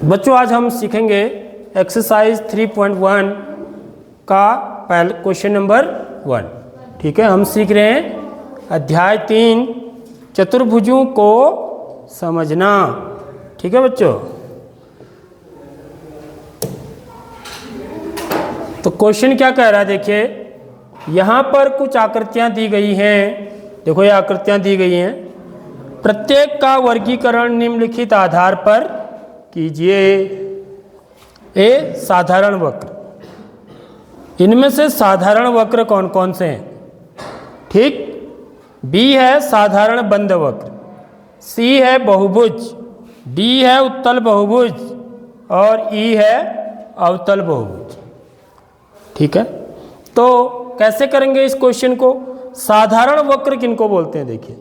बच्चों आज हम सीखेंगे एक्सरसाइज 3.1 का पहले क्वेश्चन नंबर 1। ठीक है, हम सीख रहे हैं अध्याय 3 चतुर्भुजों को समझना। ठीक है बच्चों, तो क्वेश्चन क्या कह रहा है, देखिए यहाँ पर कुछ आकृतियाँ दी गई हैं। देखो ये आकृतियाँ दी गई हैं, प्रत्येक का वर्गीकरण निम्नलिखित आधार पर कीजिए। ए साधारण वक्र, इनमें से साधारण वक्र कौन कौन से हैं? ठीक, बी है साधारण बंद वक्र, सी है बहुभुज, डी है उत्तल बहुभुज और ई है अवतल बहुभुज। ठीक है, तो कैसे करेंगे इस क्वेश्चन को? साधारण वक्र किनको बोलते हैं? देखिए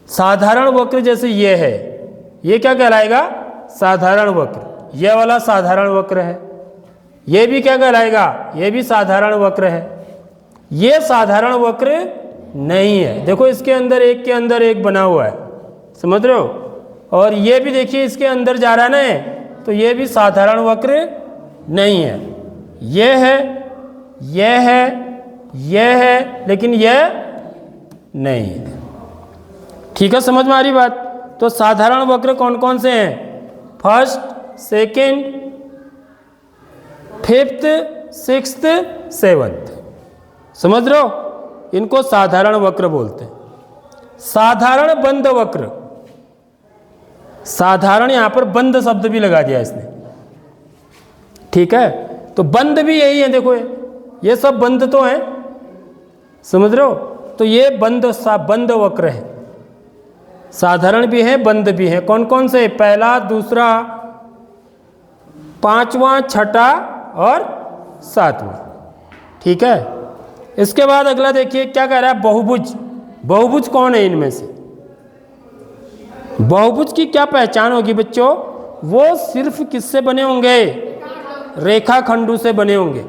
साधारण वक्र जैसे ये है, ये क्या कहलाएगा? साधारण वक्र। ये वाला साधारण वक्र है, ये भी क्या कहलाएगा? ये भी साधारण वक्र है। ये साधारण वक्र नहीं है, देखो इसके अंदर एक के अंदर एक बना हुआ है, समझ रहे हो? और ये भी देखिए इसके अंदर जा रहा है ना, तो ये भी साधारण वक्र नहीं है। ये है, ये है, ये है, लेकिन ये नहीं है। ठीक है, समझ में आ रही बात? तो साधारण वक्र कौन कौन से हैं? First, second, fifth, sixth, seventh. समझ रहे हो? इनको साधारण वक्र बोलते हैं। साधारण बंद वक्र, साधारण यहां पर बंद शब्द भी लगा दिया इसने। ठीक है, तो बंद भी यही है, देखो ये सब बंद तो है, समझ रहे हो? तो ये बंद वक्र है, साधारण भी है बंद भी है। कौन कौन से? पहला, दूसरा, पांचवा, छठा और सातवां। ठीक है, इसके बाद अगला देखिए क्या कह रहा है? बहुभुज। बहुभुज कौन है इनमें से? बहुभुज की क्या पहचान होगी बच्चों? वो सिर्फ किससे बने होंगे? रेखाखंडों से बने होंगे।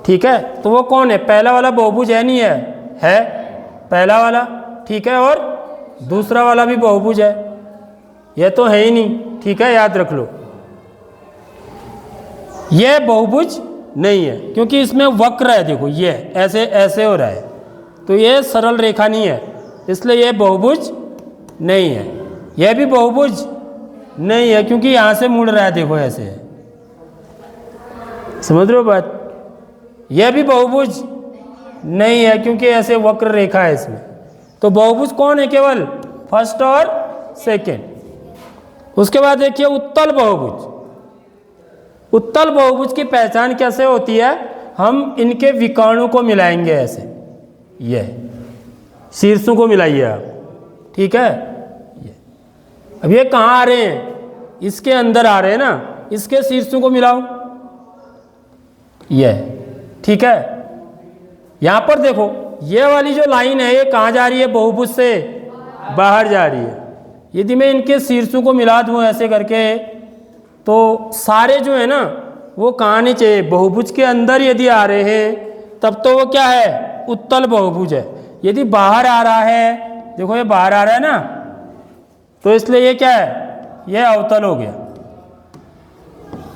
ठीक है, तो वो कौन है? पहला वाला बहुभुज है, नहीं है? है पहला वाला। ठीक है, और दूसरा वाला भी बहुभुज है, यह तो है ही नहीं। ठीक है, याद रख लो, यह बहुभुज नहीं है क्योंकि इसमें वक्र है। देखो ये ऐसे ऐसे हो रहा है, तो यह सरल रेखा नहीं है, इसलिए यह बहुभुज नहीं है। यह भी बहुभुज नहीं है क्योंकि यहां से मुड़ रहा है, देखो ऐसे है, समझ रहे हो बात? यह भी बहुभुज नहीं है क्योंकि ऐसे वक्र रेखा है इसमें। तो बहुभुज कौन है? केवल फर्स्ट और सेकंड। उसके बाद देखिए उत्तल बहुभुज। उत्तल बहुभुज की पहचान कैसे होती है? हम इनके विकर्णों को मिलाएंगे ऐसे, ये शीर्षों को मिलाइए आप। ठीक है, अब ये कहाँ आ रहे हैं? इसके अंदर आ रहे हैं ना, इसके शीर्षों को मिलाओ, ये। ठीक है, यहां पर देखो ये वाली जो लाइन है ये कहाँ जा रही है? बहुभुज से बाहर जा रही है। यदि मैं इनके शीर्षों को मिला दूं ऐसे करके, तो सारे जो है ना वो कहाँ नहीं चाहिए? बहुभुज के अंदर यदि आ रहे हैं तब तो वो क्या है? उत्तल बहुभुज है। यदि बाहर आ रहा है, देखो ये बाहर आ रहा है ना, तो इसलिए ये क्या है? ये अवतल हो गया।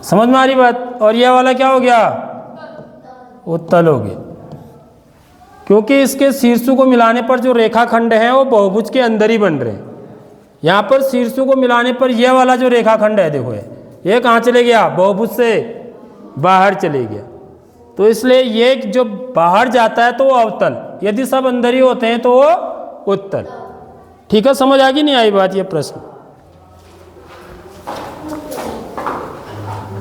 समझ में आ रही बात? और ये वाला क्या हो गया? उत्तल हो गया, क्योंकि इसके शीर्षों को मिलाने पर जो रेखाखंड है वो बहुभुज के अंदर ही बन रहे हैं। यहाँ पर शीर्षों को मिलाने पर यह वाला जो रेखाखंड है, देखो ये कहाँ चले गया? बहुभुज से बाहर चले गया। तो इसलिए ये जो बाहर जाता है तो वो अवतल, यदि सब अंदर ही होते हैं तो वो उत्तल। ठीक है, समझ आ गई नहीं आई बात? ये प्रश्न